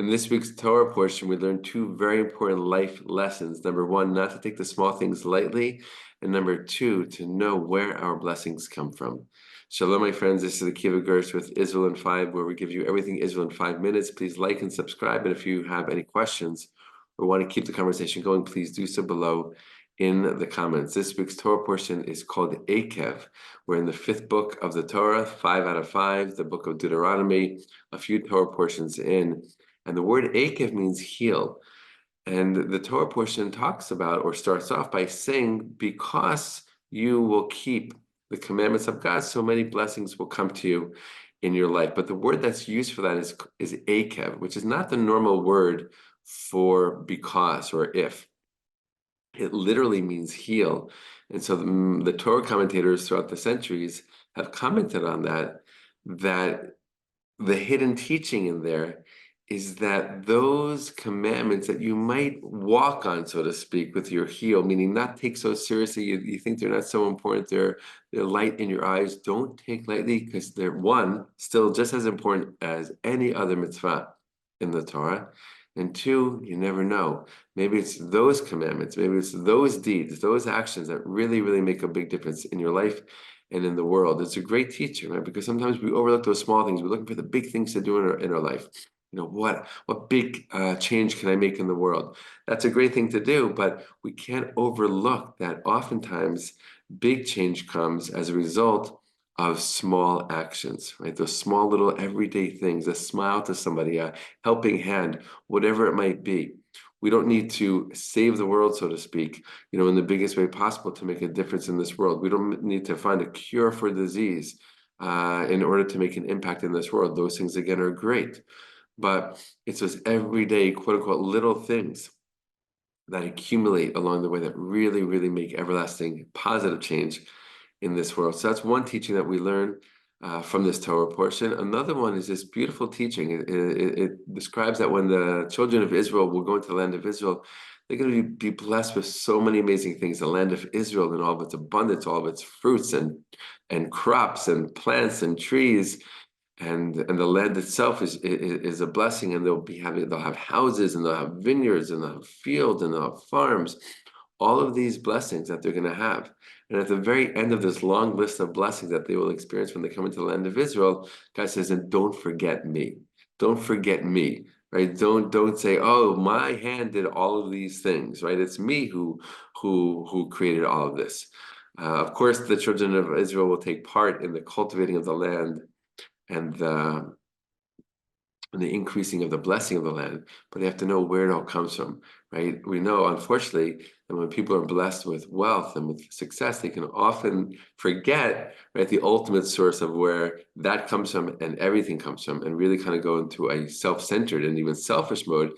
In this week's Torah portion, we learned two very important life lessons. Number one, not to take the small things lightly. And number two, to know where our blessings come from. Shalom, my friends. This is Akiva Gersh with Israel in 5, where we give you everything Israel in 5 minutes. Please like and subscribe. And if you have any questions or want to keep the conversation going, please do so below in the comments. This week's Torah portion is called Eikev. We're in the 5th book of the Torah, 5 out of 5, the book of Deuteronomy, a few Torah portions in. And the word Eikev means heel. And the Torah portion talks about, or starts off by saying, because you will keep the commandments of God, so many blessings will come to you in your life. But the word that's used for that is Eikev, which is not the normal word for because or if. It literally means heel. And so the Torah commentators throughout the centuries have commented on that the hidden teaching in there is that those commandments that you might walk on, so to speak, with your heel, meaning not take so seriously, you think they're not so important, they're light in your eyes, don't take lightly, because they're, one, still just as important as any other mitzvah in the Torah, and two, you never know. Maybe it's those commandments, maybe it's those deeds, those actions that really, really make a big difference in your life and in the world. It's a great teaching, right? Because sometimes we overlook those small things. We're looking for the big things to do in our life. You know, what big change can I make in the world? That's a great thing to do, but we can't overlook that oftentimes big change comes as a result of small actions, right? Those small little everyday things, a smile to somebody, a helping hand, whatever it might be. We don't need to save the world, so to speak, in the biggest way possible to make a difference in this world. We don't need to find a cure for disease in order to make an impact in this world. Those things, again, are great. But it's those everyday, quote unquote, little things that accumulate along the way that really, really make everlasting positive change in this world. So that's one teaching that we learn from this Torah portion. Another one is this beautiful teaching. It describes that when the children of Israel will go into the land of Israel, they're going to be blessed with so many amazing things. The land of Israel and all of its abundance, all of its fruits and crops and plants and trees. And the land itself is a blessing, and they'll have houses, and they'll have vineyards, and they'll have fields, and they'll have farms, all of these blessings that they're going to have. And at the very end of this long list of blessings that they will experience when they come into the land of Israel, God says, and don't forget me. Don't forget me, right? Don't say, oh, my hand did all of these things, right? It's me who created all of this. Of course, the children of Israel will take part in the cultivating of the land and the increasing of the blessing of the land, but they have to know where it all comes from, right? We know, unfortunately, that when people are blessed with wealth and with success, they can often forget, right, the ultimate source of where that comes from and everything comes from, and really kind of go into a self-centered and even selfish mode.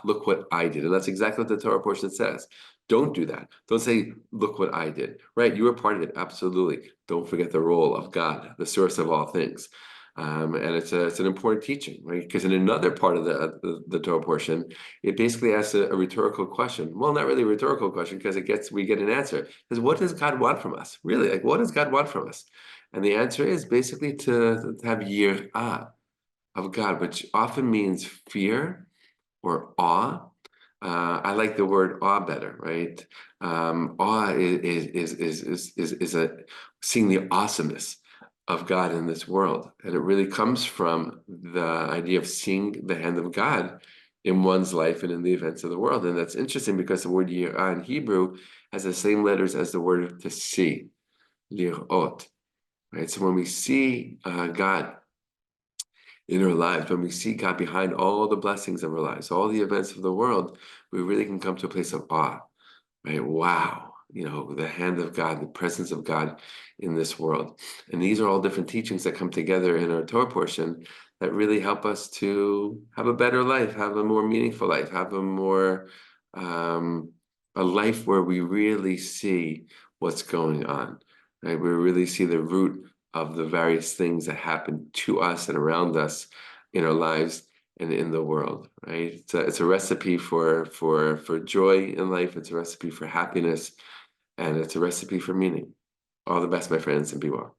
Look what I did. And that's exactly what the Torah portion says. Don't do that. Don't say, look what I did, right? You were part of it, absolutely. Don't forget the role of God, the source of all things. And it's an important teaching, right? Because in another part of the Torah portion, it basically asks a rhetorical question. Well, not really a rhetorical question, because we get an answer. Because what does God want from us? Really, like, what does God want from us? And the answer is basically to have yirah of God, which often means fear or awe. I like the word awe better, right? Awe is seeing the awesomeness of God in this world. And it really comes from the idea of seeing the hand of God in one's life and in the events of the world. And that's interesting because the word yirah in Hebrew has the same letters as the word to see, lirot, right? So when we see God in our lives, when we see God behind all the blessings of our lives, all the events of the world, we really can come to a place of awe, right? Wow. The hand of God, the presence of God in this world. And these are all different teachings that come together in our Torah portion that really help us to have a better life, have a more meaningful life, have a more, a life where we really see what's going on, right? We really see the root of the various things that happen to us and around us in our lives and in the world, right? It's a recipe for joy in life. It's a recipe for happiness. And it's a recipe for meaning. All the best, my friends, and be well.